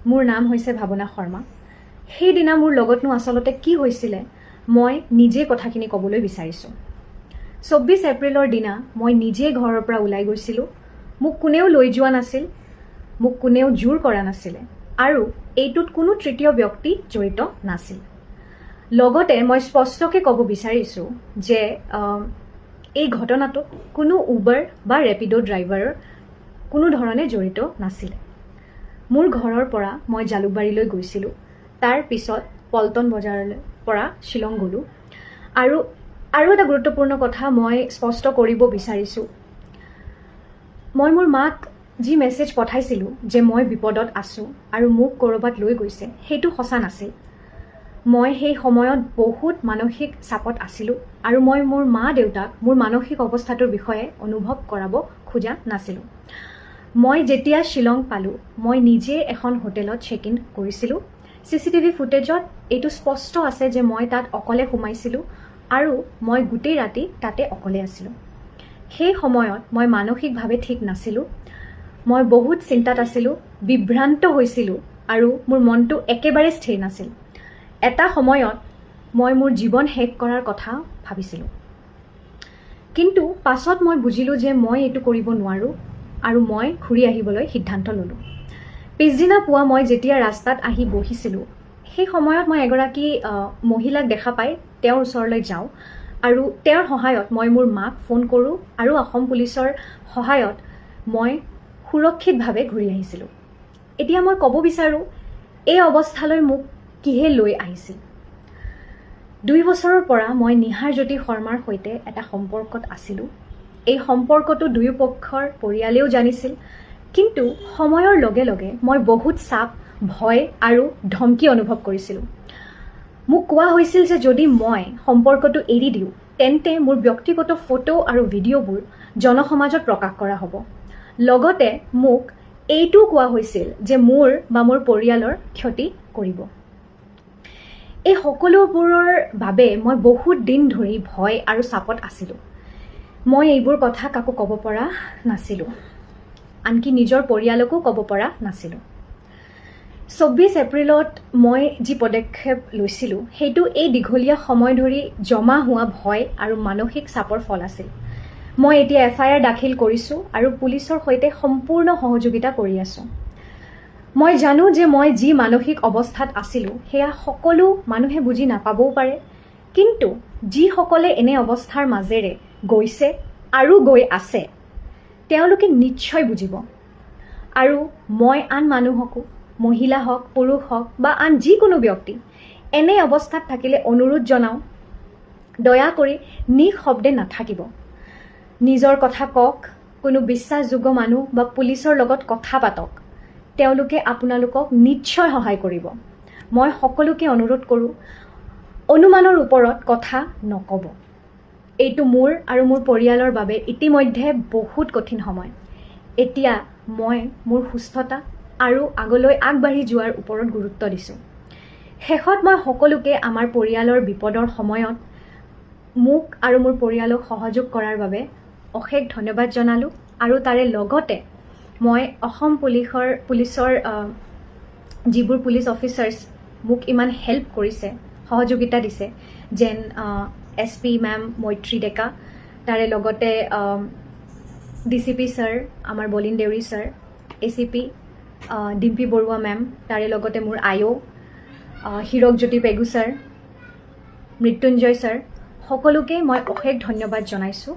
মোৰ নাম হৈছে ভাৱনা শৰ্মা। সেইদিনা মোৰ লগতনো আচলতে কি হৈছিলে মই নিজেই কথাখিনি ক'বলৈ বিচাৰিছোঁ। 24 এপ্ৰিলৰ দিনা মই নিজেই ঘৰৰ পৰা ওলাই গৈছিলোঁ। মোক কোনেও লৈ যোৱা নাছিল, মোক কোনেও জোৰ কৰা নাছিলে আৰু এইটোত কোনো তৃতীয় ব্যক্তি জড়িত নাছিল। লগতে মই স্পষ্টকৈ ক'ব বিচাৰিছোঁ যে এই ঘটনাটোত কোনো উবাৰ বা ৰেপিড' ড্ৰাইভাৰৰ কোনো ধৰণে জড়িত নাছিলে। মোৰ ঘৰৰ পৰা মই জালুকবাৰীলৈ গৈছিলোঁ, তাৰ পিছত পল্টন বজাৰলৈ পৰা শ্বিলং গ'লোঁ। আৰু এটা গুৰুত্বপূৰ্ণ কথা মই স্পষ্ট কৰিব বিচাৰিছোঁ, মই মোৰ মাক যি মেছেজ পঠাইছিলোঁ যে মই বিপদত আছোঁ আৰু মোক ক'ৰবাত লৈ গৈছে, সেইটো সঁচা নাছিল। মই সেই সময়ত বহুত মানসিক চাপত আছিলোঁ আৰু মই মোৰ মা দেউতাক মোৰ মানসিক অৱস্থাটোৰ বিষয়ে অনুভৱ কৰাব খোজা নাছিলোঁ। মই যেতিয়া শ্বিলং পালোঁ, মই নিজে এখন হোটেলত চেক ইন কৰিছিলোঁ। CCTV ফুটেজত এইটো স্পষ্ট আছে যে মই তাত অকলে সোমাইছিলোঁ আৰু মই গোটেই ৰাতি তাতে অকলে আছিলোঁ। সেই সময়ত মই মানসিকভাৱে ঠিক নাছিলোঁ। মই বহুত চিন্তাত আছিলোঁ, বিভ্ৰান্ত হৈছিলোঁ আৰু মোৰ মনটো একেবাৰে স্থিৰ নাছিল। এটা সময়ত মই মোৰ জীৱন শেষ কৰাৰ কথা ভাবিছিলোঁ, কিন্তু পাছত মই বুজিলোঁ যে মই এইটো কৰিব নোৱাৰোঁ আৰু মই ঘূৰি আহিবলৈ সিদ্ধান্ত ল'লোঁ। পিছদিনা পুৱা মই যেতিয়া ৰাস্তাত আহি বহিছিলোঁ, সেই সময়ত মই এগৰাকী মহিলাক দেখা পাই তেওঁৰ ওচৰলৈ যাওঁ আৰু তেওঁৰ সহায়ত মই মোৰ মাক ফোন কৰোঁ আৰু অসম পুলিচৰ সহায়ত মই সুৰক্ষিতভাৱে ঘূৰি আহিছিলোঁ। এতিয়া মই ক'ব বিচাৰোঁ এই অৱস্থালৈ মোক কিহে লৈ আহিছিল। 2 বছৰৰ পৰা মই নিহাৰজ্যোতি শৰ্মাৰ সৈতে এটা সম্পৰ্কত আছিলোঁ। এই সম্পৰ্কটো দুয়োপক্ষৰ পৰিয়ালেও জানিছিল, কিন্তু সময়ৰ লগে লগে মই বহুত চাপ, ভয় আৰু ধমকি অনুভৱ কৰিছিলোঁ। মোক কোৱা হৈছিল যে যদি মই সম্পৰ্কটো এৰি দিওঁ তেন্তে মোৰ ব্যক্তিগত ফটো আৰু ভিডিঅ'বোৰ জনসমাজত প্ৰকাশ কৰা হ'ব। লগতে মোক এইটোও কোৱা হৈছিল যে মোৰ বা মোৰ পৰিয়ালৰ ক্ষতি কৰিব। এই সকলোবোৰৰ বাবে মই বহুত দিন ধৰি ভয় আৰু চাপত আছিলোঁ। মই এইবোৰ কথা কাকো ক'ব পৰা নাছিলোঁ, আনকি নিজৰ পৰিয়ালকো ক'ব পৰা নাছিলোঁ। 24 এপ্ৰিলত মই যি পদক্ষেপ লৈছিলোঁ সেইটো এই দীঘলীয়া সময় ধৰি জমা হোৱা ভয় আৰু মানসিক চাপৰ ফল আছিল। মই এতিয়া FIR দাখিল কৰিছোঁ আৰু পুলিচৰ সৈতে সম্পূৰ্ণ সহযোগিতা কৰি আছোঁ। মই জানো যে মই যি মানসিক অৱস্থাত আছিলোঁ সেয়া সকলো মানুহে বুজি নাপাবও পাৰে, কিন্তু যিসকলে এনে অৱস্থাৰ মাজেৰে গৈছে আৰু গৈ আছে তেওঁলোকে নিশ্চয় বুজিব। আৰু মই আন মানুহকো, মহিলা হওক, পুৰুষ হওক বা আন যিকোনো ব্যক্তি এনে অৱস্থাত থাকিলে অনুৰোধ জনাওঁ, দয়া কৰি নিঃশব্দে নাথাকিব। নিজৰ কথা কওক, কোনো বিশ্বাসযোগ্য মানুহ বা পুলিচৰ লগত কথা পাতক, তেওঁলোকে আপোনালোকক নিশ্চয় সহায় কৰিব। মই সকলোকে অনুৰোধ কৰোঁ, অনুমানৰ ওপৰত কথা নক'ব। এইটো মোৰ আৰু মোৰ পৰিয়ালৰ বাবে ইতিমধ্যে বহুত কঠিন সময়। এতিয়া মই মোৰ সুস্থতা আৰু আগলৈ আগবাঢ়ি যোৱাৰ ওপৰত গুৰুত্ব দিছোঁ। শেষত মই সকলোকে আমাৰ পৰিয়ালৰ বিপদৰ সময়ত মোক আৰু মোৰ পৰিয়ালক সহযোগ কৰাৰ বাবে অশেষ ধন্যবাদ জনালোঁ আৰু তাৰে লগতে মই অসম পুলিচৰ যিবোৰ পুলিচ অফিচাৰ্ছ মোক ইমান হেল্প কৰিছে, সহযোগিতা দিছে, যেন SP মেম মৈত্ৰী ডেকা, তাৰে লগতে DCP ছাৰ, আমাৰ Bolin Deori sir, ACP Dimpi Baruah ma'am, তাৰে লগতে মোৰ IO Hirakjyoti Pegu sir, Mrityunjay sir, সকলোকে মই অশেষ ধন্যবাদ জনাইছোঁ।